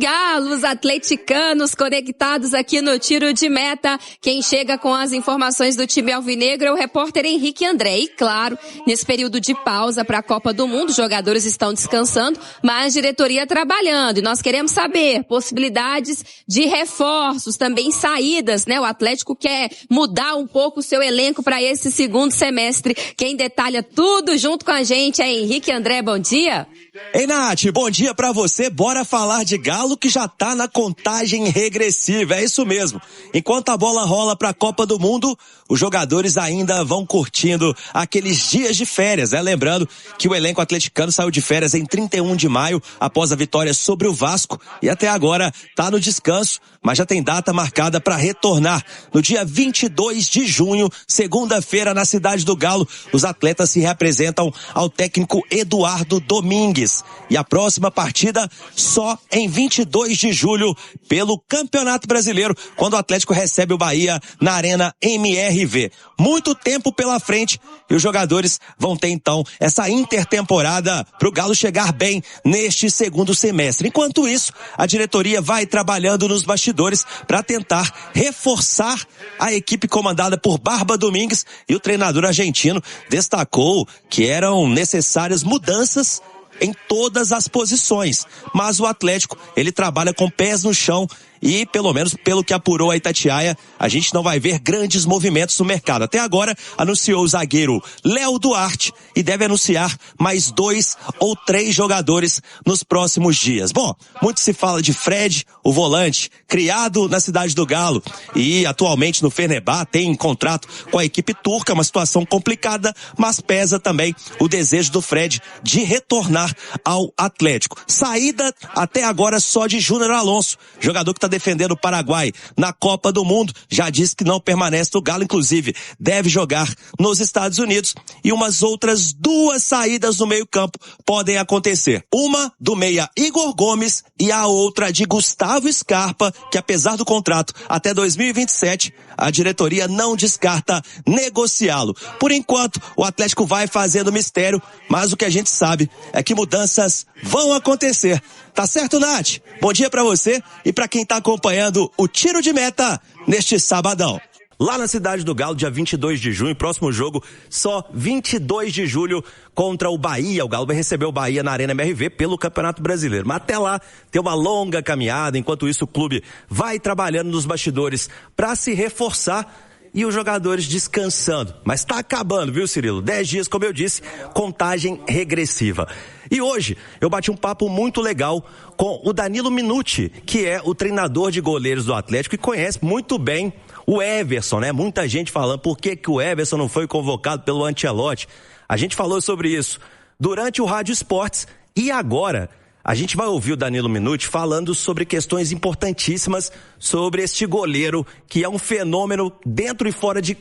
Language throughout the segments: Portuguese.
Galos atleticanos conectados aqui no Tiro de Meta. Quem chega com as informações do time alvinegro é o repórter Henrique André. E claro, nesse período de pausa para a Copa do Mundo, os jogadores estão descansando, mas a diretoria trabalhando. E nós queremos saber possibilidades de reforços, também saídas, né? O Atlético quer mudar um pouco o seu elenco para esse segundo semestre. Quem detalha tudo junto com a gente é Henrique André. Bom dia. Ei, Nath, bom dia pra você. Bora falar de Galo que já tá na contagem regressiva. É isso mesmo. Enquanto a bola rola pra Copa do Mundo, os jogadores ainda vão curtindo aqueles dias de férias, né? Lembrando que o elenco atleticano saiu de férias em 31 de maio, após a vitória sobre o Vasco, e até agora tá no descanso, mas já tem data marcada para retornar. No dia 22 de junho, segunda-feira, na cidade do Galo, os atletas se reapresentam ao técnico Eduardo Domingues. E a próxima partida só em 22 de julho, pelo Campeonato Brasileiro, quando o Atlético recebe o Bahia na Arena MRV. Muito tempo pela frente e os jogadores vão ter então essa intertemporada para o Galo chegar bem neste segundo semestre. Enquanto isso, a diretoria vai trabalhando nos bastidores para tentar reforçar a equipe comandada por Barba Domingues, e o treinador argentino destacou que eram necessárias mudanças em todas as posições, mas o Atlético, ele trabalha com pés no chão e, pelo menos pelo que apurou a Itatiaia, a gente não vai ver grandes movimentos no mercado. Até agora, anunciou o zagueiro Léo Duarte e deve anunciar mais 2 ou 3 jogadores nos próximos dias. Bom, muito se fala de Fred, o volante, criado na cidade do Galo e atualmente no Fenerbahçe, tem contrato com a equipe turca, uma situação complicada, mas pesa também o desejo do Fred de retornar ao Atlético. Saída até agora só de Júnior Alonso, jogador que está defendendo o Paraguai na Copa do Mundo, já disse que não permanece no Galo, inclusive deve jogar nos Estados Unidos, e umas outras 2 saídas no meio-campo podem acontecer. Uma do meia Igor Gomes e a outra de Gustavo Scarpa, que apesar do contrato até 2027, a diretoria não descarta negociá-lo. Por enquanto, o Atlético vai fazendo mistério, mas o que a gente sabe é que mudanças vão acontecer. Tá certo, Nath? Bom dia pra você e pra quem tá acompanhando o Tiro de Meta neste sabadão. Lá na cidade do Galo, dia 22 de junho, próximo jogo, só 22 de julho contra o Bahia. O Galo vai receber o Bahia na Arena MRV pelo Campeonato Brasileiro. Mas até lá, tem uma longa caminhada. Enquanto isso, o clube vai trabalhando nos bastidores para se reforçar e os jogadores descansando. Mas tá acabando, viu, Cirilo? 10 dias, como eu disse, contagem regressiva. E hoje eu bati um papo muito legal com o Danilo Minucci, que é o treinador de goleiros do Atlético e conhece muito bem o Everson, né? Muita gente falando por que o Everson não foi convocado pelo Ancelotti. A gente falou sobre isso durante o Rádio Esportes e agora a gente vai ouvir o Danilo Minucci falando sobre questões importantíssimas sobre este goleiro que é um fenômeno dentro e fora de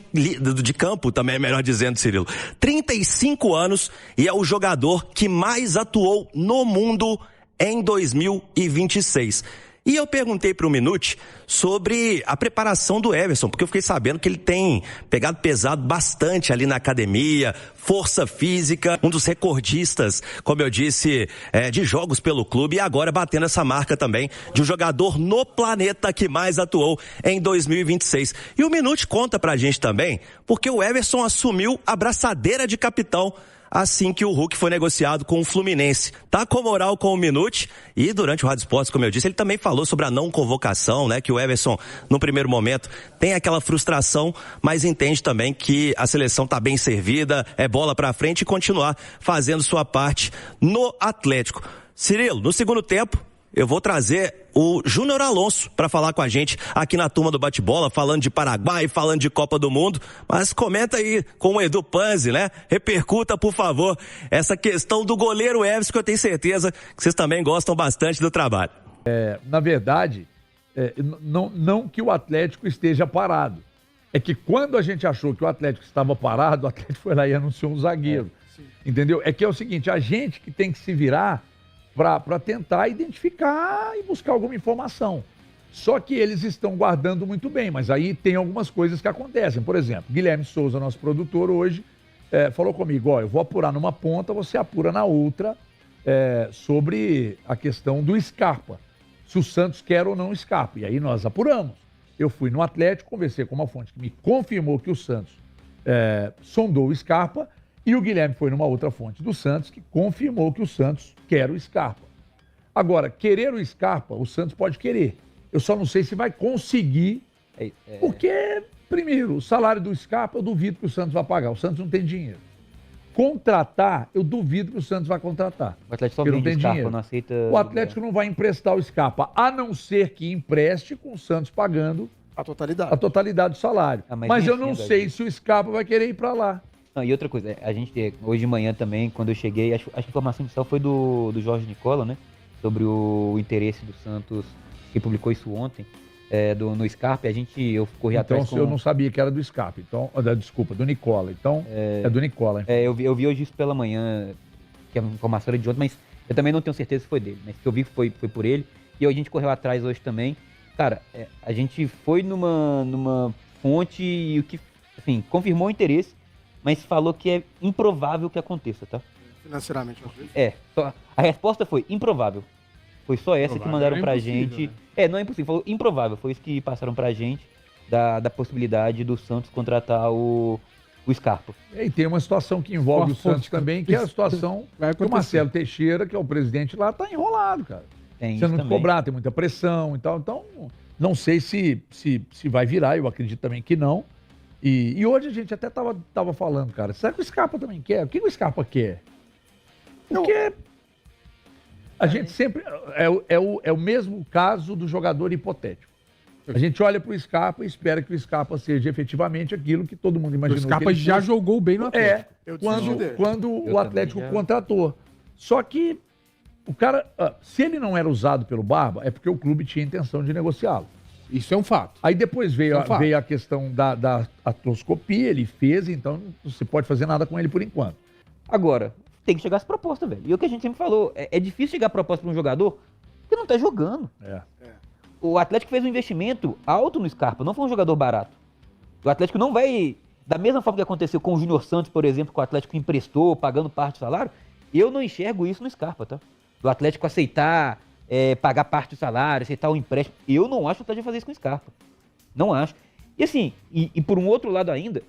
campo, também é melhor dizendo, Cirilo. 35 anos e é o jogador que mais atuou no mundo em 2026. E eu perguntei para o Minucci sobre a preparação do Everson, porque eu fiquei sabendo que ele tem pegado pesado bastante ali na academia, força física, um dos recordistas, como eu disse, de jogos pelo clube, e agora batendo essa marca também de um jogador no planeta que mais atuou em 2026. E o Minucci conta pra gente também, porque o Everson assumiu a braçadeira de capitão assim que o Hulk foi negociado com o Fluminense. Tá com moral com o Minucci e durante o Rádio Esportes, como eu disse, ele também falou sobre a não convocação, né? Que o Everson, no primeiro momento, tem aquela frustração, mas entende também que a seleção tá bem servida, é bola pra frente e continuar fazendo sua parte no Atlético. Cirilo, no segundo tempo, eu vou trazer o Júnior Alonso para falar com a gente aqui na turma do Bate-Bola, falando de Paraguai, falando de Copa do Mundo, mas comenta aí com o Edu Panzi, né? Repercuta, por favor, essa questão do goleiro Everson, que eu tenho certeza que vocês também gostam bastante do trabalho. Na verdade, não que o Atlético esteja parado, é que quando a gente achou que o Atlético estava parado, o Atlético foi lá e anunciou um zagueiro, entendeu? É que é o seguinte, a gente que tem que se virar para tentar identificar e buscar alguma informação. Só que eles estão guardando muito bem, mas aí tem algumas coisas que acontecem. Por exemplo, Guilherme Souza, nosso produtor hoje, falou comigo, eu vou apurar numa ponta, você apura na outra, sobre a questão do Scarpa. se o Santos quer ou não o Scarpa. E aí nós apuramos. Eu fui no Atlético, conversei com uma fonte que me confirmou que o Santos sondou o Scarpa, e o Guilherme foi numa outra fonte do Santos que confirmou que o Santos quer o Scarpa. Agora, querer o Scarpa, o Santos pode querer. Eu só não sei se vai conseguir, porque, primeiro, o salário do Scarpa eu duvido que o Santos vai pagar. O Santos não tem dinheiro. Contratar, eu duvido que o Santos vai contratar. O Atlético só porque não vende tem Scarpa, dinheiro. não aceita... O Atlético não vai emprestar o Scarpa, a não ser que empreste com o Santos pagando A totalidade. a totalidade do salário. Mas eu não enfim, sei se o Scarpa vai querer ir para lá. Não, e outra coisa, a gente, hoje de manhã também, quando eu cheguei, acho que a informação inicial foi do Jorge Nicola, né? Sobre o interesse do Santos, que publicou isso ontem, no Scarpa. Eu corri atrás Então, eu não sabia que era do Scarpa. Então, desculpa, do Nicola. Então, é do Nicola. eu vi hoje isso pela manhã, que a informação era de ontem, mas eu também não tenho certeza se foi dele. Mas que eu vi que foi por ele. E a gente correu atrás hoje também. Cara, a gente foi numa fonte e o que, assim, confirmou o interesse, mas falou que é improvável que aconteça, tá? Financeiramente, às vezes. A resposta foi improvável. Foi só essa que mandaram pra impossível, gente. né? Não é impossível, falou improvável. Foi isso que passaram pra gente da possibilidade do Santos contratar o Scarpa. E tem uma situação que envolve o Santos também, que é a situação Vai que o acontecer. Marcelo Teixeira, que é o presidente lá, tá enrolado, cara. Tem Sendo isso muito também. cobrado, tem muita pressão e tal. Então, não sei se vai virar, eu acredito também que não. E hoje a gente até tava falando, cara, será que o Scarpa também quer? O que o Scarpa quer? Porque a gente sempre... É o mesmo caso do jogador hipotético. A gente olha pro Scarpa e espera que o Scarpa seja efetivamente aquilo que todo mundo O imaginou. Scarpa que ele já fosse. jogou bem no Atlético. Eu desisti dele. Quando o também Atlético já. contratou. Só que o cara, se ele não era usado pelo Barba, é porque o clube tinha intenção de negociá-lo. Isso é um fato. Aí depois veio Isso é um fato. a questão da artroscopia, ele fez, então não se pode fazer nada com ele por enquanto. Agora, tem que chegar essa proposta, velho. E o que a gente sempre falou, é difícil chegar a proposta pra um jogador que não tá jogando. O Atlético fez um investimento alto no Scarpa, não foi um jogador barato. O Atlético não vai, da mesma forma que aconteceu com o Júnior Santos, por exemplo, que o Atlético emprestou, pagando parte do salário, eu não enxergo isso no Scarpa, tá? Do Atlético aceitar pagar parte do salário, aceitar o empréstimo. Eu não acho que o Atlético vai fazer isso com o Scarpa. Não acho. E assim, e por um outro lado ainda,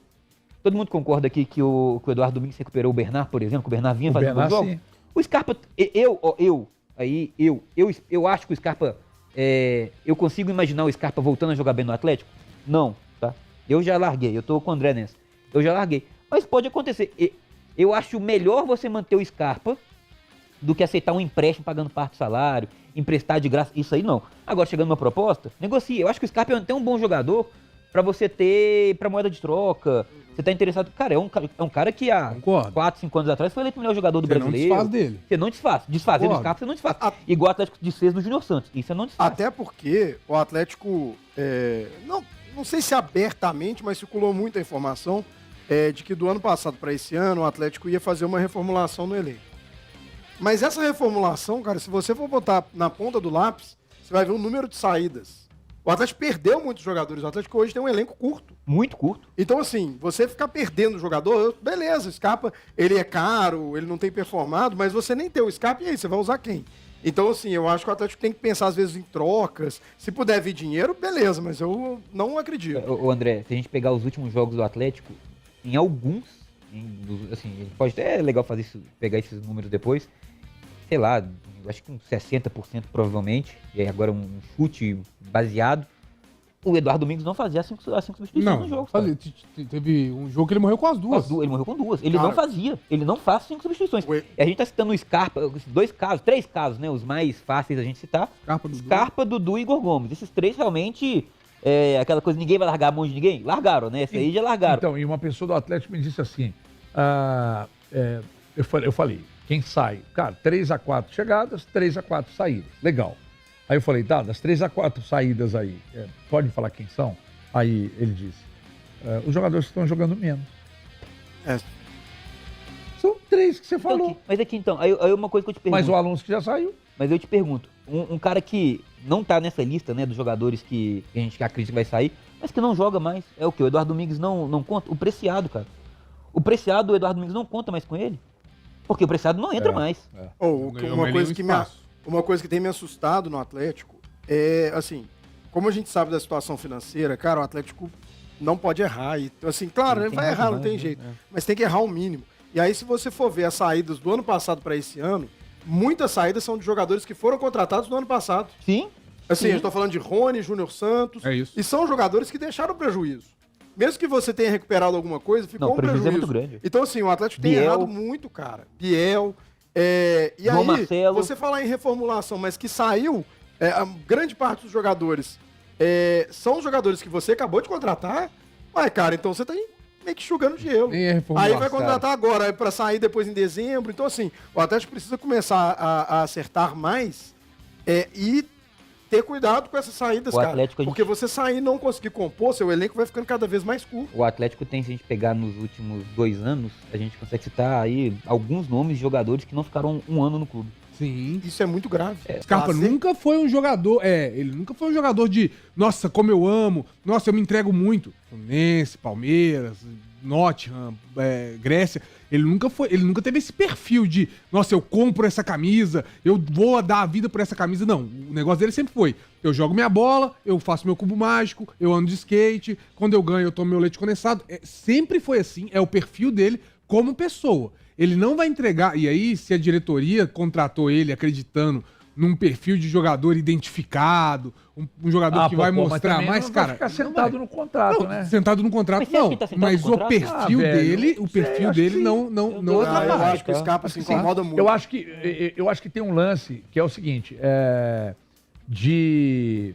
todo mundo concorda aqui que o Eduardo Domingos recuperou o Bernard, por exemplo, que o Bernard vinha fazendo bons jogos. Sim. O Scarpa, eu acho que o Scarpa, eu consigo imaginar o Scarpa voltando a jogar bem no Atlético? Não, tá? Eu já larguei, eu tô com o André nessa. Eu já larguei. Mas pode acontecer. Eu acho melhor você manter o Scarpa do que aceitar um empréstimo pagando parte do salário, emprestar de graça, isso aí não. Agora, chegando uma proposta, negocie. Eu acho que o Scarpa é até um bom jogador pra você ter pra moeda de troca. Você tá interessado... Cara, é um cara que há Concordo. 4, 5 anos atrás foi eleito o melhor jogador do Você não brasileiro. desfaz dele. Você não desfaz. Desfazer do Concordo. Scarpa, você não desfaz. Igual o Atlético desfez do Júnior Santos. Isso você não desfaz. Até porque o Atlético, não sei se abertamente, mas circulou muita informação de que do ano passado para esse ano o Atlético ia fazer uma reformulação no elenco. Mas essa reformulação, cara, se você for botar na ponta do lápis, você vai ver o número de saídas. O Atlético perdeu muitos jogadores. O Atlético hoje tem um elenco curto. Muito curto. Então, assim, você ficar perdendo o jogador, beleza, o Scarpa, ele é caro, ele não tem performado, mas você nem tem o Scarpa, e aí, você vai usar quem? Então, assim, eu acho que o Atlético tem que pensar, às vezes, em trocas. Se puder vir dinheiro, beleza, mas eu não acredito. Ô André, se a gente pegar os últimos jogos do Atlético, em alguns, assim, pode até é legal fazer isso, pegar esses números depois, sei lá, eu acho que uns 60% provavelmente, e aí agora um chute baseado, o Eduardo Domingos não fazia as cinco substituições Não, no jogo. Cara. teve um jogo que ele morreu com as duas. Ele morreu com duas. Ele Cara, não fazia. Ele não faz 5 substituições. Ué. E a gente tá citando o Scarpa, 3 casos, né? Os mais fáceis a gente citar. Scarpa, Dudu e Igor Gomes. Esses 3 realmente, aquela coisa, ninguém vai largar a mão de ninguém? Largaram, né? Esse aí já largaram. Então, e uma pessoa do Atlético me disse assim, eu falei, quem sai? Cara, 3 a 4 chegadas, 3 a 4 saídas. Legal. Aí eu falei, tá, das 3 a 4 saídas aí, pode falar quem são? Aí ele disse, os jogadores que estão jogando menos. São 3 que você falou. Mas aqui então, aí uma coisa que eu te pergunto. Mas o Alonso que já saiu. Mas eu te pergunto, um cara que não tá nessa lista, né, dos jogadores que a gente acredita que vai sair, mas que não joga mais, é o quê? O Eduardo Domingos não conta? O Preciado, cara. O Preciado, o Eduardo Domingos não conta mais com ele? Porque o Preciado não entra mais. Uma coisa que tem me assustado no Atlético assim, como a gente sabe da situação financeira, cara, o Atlético não pode errar. E, assim, claro, ele vai errar, não tem jeito. Mas tem que errar o mínimo. E aí, se você for ver as saídas do ano passado para esse ano, muitas saídas são de jogadores que foram contratados no ano passado. Sim. Assim, eu estou falando de Rony, Júnior Santos. É isso. E são jogadores que deixaram prejuízo. Mesmo que você tenha recuperado alguma coisa, ficou Não, um prejuízo. é muito grande. Então, assim, o Atlético tem Biel. errado muito, cara. Biel. E João aí, Marcelo. você falar em reformulação, mas que saiu, a grande parte dos jogadores são os jogadores que você acabou de contratar. Ué, cara, então você tá meio que enxugando gelo. Nem é reformulação. Aí vai contratar agora para sair depois em dezembro. Então, assim, o Atlético precisa começar a acertar mais e ter cuidado com essas saídas, O cara. Atlético, a gente- Porque você sair e não conseguir compor, seu elenco vai ficando cada vez mais curto. O Atlético tem, se a gente pegar nos últimos 2 anos, a gente consegue citar aí alguns nomes de jogadores que não ficaram um ano no clube. Sim. Isso é muito grave. Scarpa Fazer- nunca foi um jogador. Ele nunca foi um jogador de, nossa, como eu amo, nossa, eu me entrego muito. Fluminense, Palmeiras, Nottingham, Grécia. Ele nunca teve esse perfil de, nossa, eu compro essa camisa, eu vou dar a vida por essa camisa. Não, o negócio dele sempre foi: eu jogo minha bola, eu faço meu cubo mágico, eu ando de skate, quando eu ganho eu tomo meu leite condensado. Sempre foi assim, é o perfil dele como pessoa. Ele não vai entregar, e aí se a diretoria contratou ele acreditando num perfil de jogador identificado, um jogador que vai mostrar mais, não cara. vai ficar sentado no contrato, né? Sentado no contrato, Mas você acha não. que ele tá sentado Mas no o contrato? perfil Ah, velho, dele, não o sei, perfil acho dele que não eu eu atrapalha. acho que o Scarpa se incomoda muito. Eu acho que tem um lance que é o seguinte, de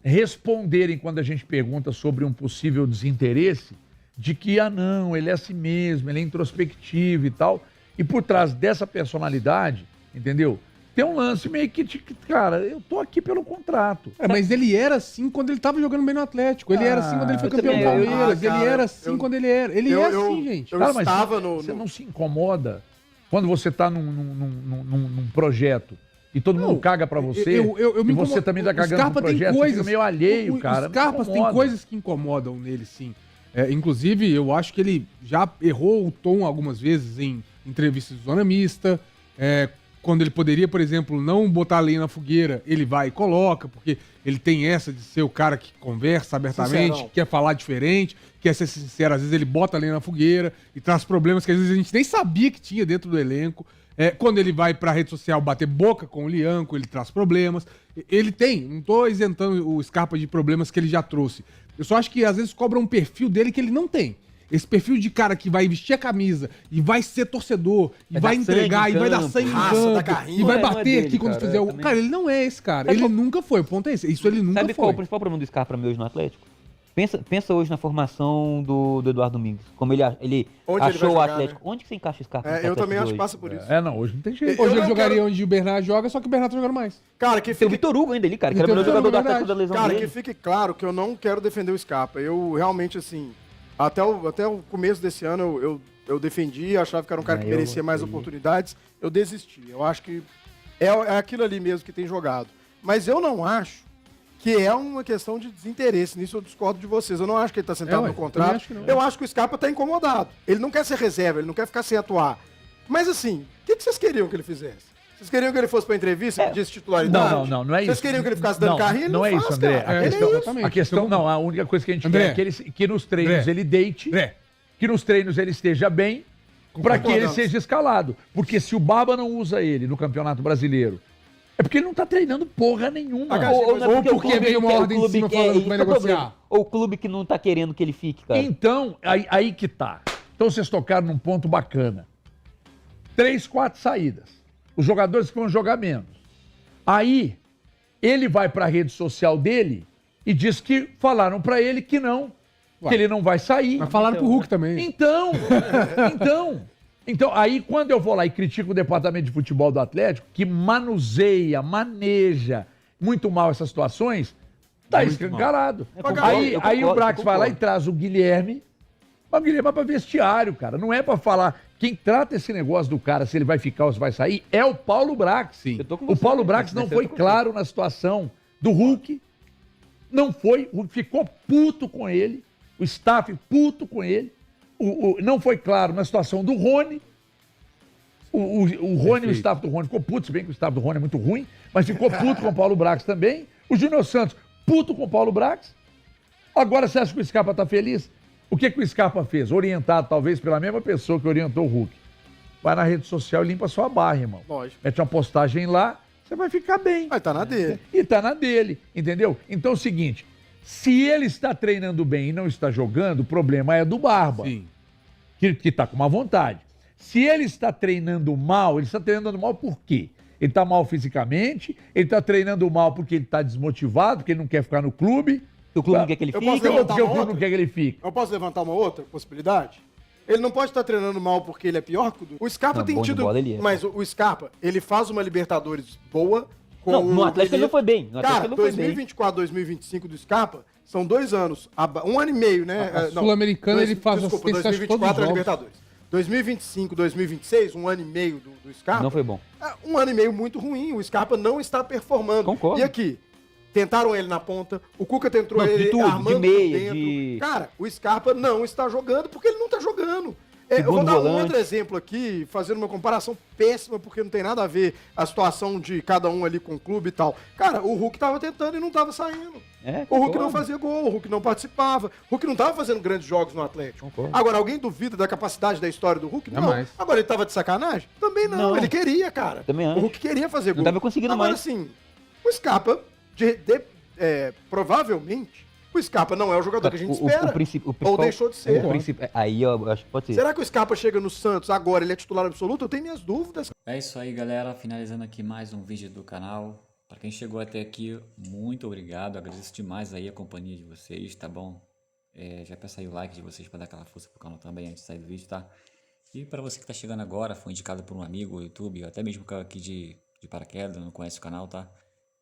responderem quando a gente pergunta sobre um possível desinteresse, de que, não, ele é assim mesmo, ele é introspectivo e tal, e por trás dessa personalidade, entendeu? Tem um lance meio que, cara, eu tô aqui pelo contrato. Mas ele era assim quando ele tava jogando bem no Atlético. Ele era assim quando ele foi campeão do também, Palmeiras. cara, Ele era assim quando ele era. Ele é assim, gente. Eu Cara, mas estava você não se incomoda quando você tá num projeto e todo mundo caga pra você Eu me e você incomodo. também tá O cagando Scarpa pro tem projeto, você coisas, fica meio alheio, cara. O Scarpa me tem incomoda. coisas que incomodam nele, sim. Inclusive, eu acho que ele já errou o tom algumas vezes em entrevistas de zona mista. Quando ele poderia, por exemplo, não botar a lenha na fogueira, ele vai e coloca, porque ele tem essa de ser o cara que conversa abertamente, Sincerão. quer falar diferente, quer ser sincero. Às vezes ele bota a lenha na fogueira e traz problemas que às vezes a gente nem sabia que tinha dentro do elenco. Quando ele vai pra rede social bater boca com o Lianco, ele traz problemas. Ele tem, não tô isentando o Scarpa de problemas que ele já trouxe. Eu só acho que às vezes cobra um perfil dele que ele não tem. Esse perfil de cara que vai vestir a camisa e vai ser torcedor, e vai dar entregar, sangue e em vai dar campo, sangue em raça, dar campo, carrinho. e vai Não é bater dele, aqui quando cara, fizer o... também. Cara, ele não é esse cara. Sabe Ele qual- nunca foi, o ponto é esse. Isso ele nunca Sabe qual é foi. o principal problema do Scarpa pra mim hoje no Atlético? Pensa hoje na formação do Eduardo Domingos. Como ele Onde ele achou vai o jogar, Atlético. né? Onde que você encaixa o Scarpa? no eu Atlético também acho hoje? que passa por isso. Não, hoje não tem jeito. Hoje Eu ele não jogaria quero- onde o Bernardo joga, só que o Bernardo tá jogando mais. Cara, que Tem o fique, Vitor Hugo ainda ali, cara, que Tem era o o melhor Vitor jogador do Hugo, Atlético da lesão cara, que dele. fique claro que eu não quero defender o Scarpa. Eu realmente, assim, até o começo desse ano eu defendi, achava que era um cara que Eu merecia mais gostei. oportunidades. Eu desisti. Eu acho que é aquilo ali mesmo que tem jogado. Mas eu não acho que é uma questão de desinteresse. Nisso eu discordo de vocês. Eu não acho que ele está sentado ué, no também contrato. acho que não. Eu acho que o Scarpa está incomodado. Ele não quer ser reserva, ele não quer ficar sem atuar. Mas assim, o que vocês queriam que ele fizesse? Vocês queriam que ele fosse pra entrevista e pedisse titularidade? Não é isso. Vocês queriam que ele ficasse dando carrinho? Ele Não é faz, isso, André. cara. A Ele questão, é isso. exatamente. a questão não, a única coisa que a gente André. quer é que nos treinos André. ele deite, André. que nos treinos ele esteja bem, para que ele Concordamos. seja escalado. Porque se o Baba não usa ele no Campeonato Brasileiro, é porque ele não tá treinando porra nenhuma. Ou não é porque o porque clube veio uma quer, o ordem em clube cima quer, falando que esse vai é o problema. negociar. Ou o clube que não tá querendo que ele fique, cara. Então, aí que tá. Então vocês tocaram num ponto bacana. 3, 4 saídas. Os jogadores que vão jogar menos. Aí, ele vai para a rede social dele e diz que falaram para ele que não, Ué. que ele não vai sair. Mas falaram pro Hulk também. Então, aí quando eu vou lá e critico o departamento de futebol do Atlético, que maneja muito mal essas situações, tá Muito escancarado. mal. Aí, Eu aí o concordo, Brax eu vai lá e concordo. traz o Guilherme. Mas o Guilherme é pra vestiário, cara. Não é pra falar. Quem trata esse negócio do cara, se ele vai ficar ou se vai sair, é o Paulo Brax. Sim. Eu tô com O você, Paulo né? Brax não Nessa foi eu tô com claro na situação do Hulk. Não foi. O Hulk ficou puto com ele. O staff puto com ele. Não foi claro na situação do Rony. O Rony, o staff do Rony ficou puto, se bem que o staff do Rony é muito ruim, mas ficou puto com o Paulo Brax também. O Júnior Santos, puto com o Paulo Brax. Agora você acha que o Scarpa tá feliz? O que o Scarpa fez? Orientado talvez pela mesma pessoa que orientou o Hulk. Vai na rede social e limpa sua barra, irmão. Lógico. Mete uma postagem lá, você vai ficar bem. Vai estar na dele. E tá na dele, entendeu? Então é o seguinte, se ele está treinando bem e não está jogando, o problema é do Barba. Sim. Que tá com má vontade. Se ele está treinando mal, ele está treinando mal por quê? Ele está mal fisicamente, ele está treinando mal porque ele está desmotivado, porque ele não quer ficar no clube. O clube não quer que ele Eu fique. posso Porque levantar o uma clube não outra? quer que ele fique. Eu posso levantar uma outra possibilidade? Ele não pode estar treinando mal porque ele é pior que o O Scarpa Não, tem bom de tido. bola ele é. Mas o Scarpa, ele faz uma Libertadores boa. Com Não, no Atlético ele ele não foi bem. No Atlético Cara, ele não foi bem. 2024, 2025 do Scarpa são 2 anos, um ano e meio, né? A Sul-Americana ele faz Desculpa, assistência de todos 2024 é os a jogos. Libertadores. 2025, 2026, um ano e meio do Scarpa. Não foi bom. É um ano e meio muito ruim. O Scarpa não está performando. Concordo. E aqui, tentaram ele na ponta, o Cuca tentou Não, de ele tudo, de armando meia, por dentro. de- Cara, o Scarpa não está jogando porque ele não está jogando. Eu Segundo vou dar um volante. outro exemplo aqui, fazendo uma comparação péssima, porque não tem nada a ver a situação de cada um ali com o clube e tal. Cara, o Hulk tava tentando e não tava saindo. É, O Hulk concordo. não fazia gol, o Hulk não participava, o Hulk não tava fazendo grandes jogos no Atlético. Concordo. Agora, alguém duvida da capacidade da história do Hulk? Não. Jamais. Agora, ele tava de sacanagem? Também não, Não. ele queria, cara. Também O acho. Hulk queria fazer gol. Não tava conseguindo Agora, mais. assim, o Scarpa, provavelmente, o Scarpa não é o jogador que a gente espera. O principal, Ou deixou de ser. Aí eu acho que pode ser. Será que o Scarpa chega no Santos agora, ele é titular absoluto? Eu tenho minhas dúvidas. É isso aí, galera. Finalizando aqui mais um vídeo do canal. Para quem chegou até aqui, muito obrigado. Agradeço demais aí a companhia de vocês, tá bom? Já peço aí o like de vocês para dar aquela força pro canal também antes de sair do vídeo, tá? E para você que tá chegando agora, foi indicado por um amigo, YouTube, até mesmo aqui de paraquedas, não conhece o canal, tá?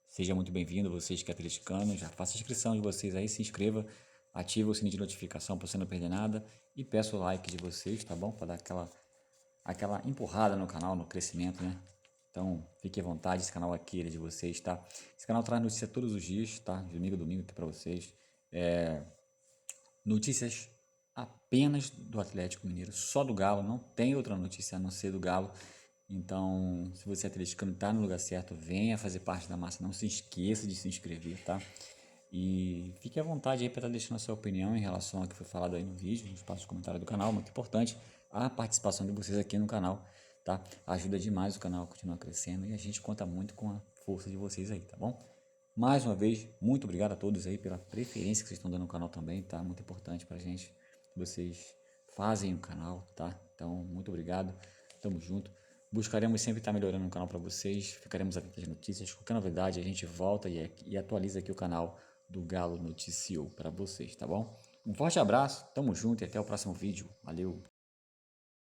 Seja muito bem-vindo, vocês que é atleticano, já faça a inscrição de vocês aí, se inscreva, ative o sininho de notificação para você não perder nada e peço o like de vocês, tá bom? Para dar aquela empurrada no canal, no crescimento, né? Então, fique à vontade, esse canal aqui é de vocês, tá? Esse canal traz notícia todos os dias, tá? De domingo a domingo aqui para vocês. Notícias apenas do Atlético Mineiro, só do Galo, não tem outra notícia a não ser do Galo. Então, se você é atleticano e tá no lugar certo, venha fazer parte da massa, não se esqueça de se inscrever, tá? E fique à vontade aí para estar deixando a sua opinião em relação ao que foi falado aí no vídeo, no espaço de comentário do canal, muito importante a participação de vocês aqui no canal, tá? Ajuda demais o canal a continuar crescendo e a gente conta muito com a força de vocês aí, tá bom? Mais uma vez, muito obrigado a todos aí pela preferência que vocês estão dando no canal também, tá? Muito importante pra gente, vocês fazem o canal, tá? Então, muito obrigado, tamo junto. Buscaremos sempre estar melhorando o canal para vocês, ficaremos atentos às notícias, qualquer novidade a gente volta e atualiza aqui o canal do Galo Noticiou para vocês, tá bom? Um forte abraço, tamo junto e até o próximo vídeo, valeu!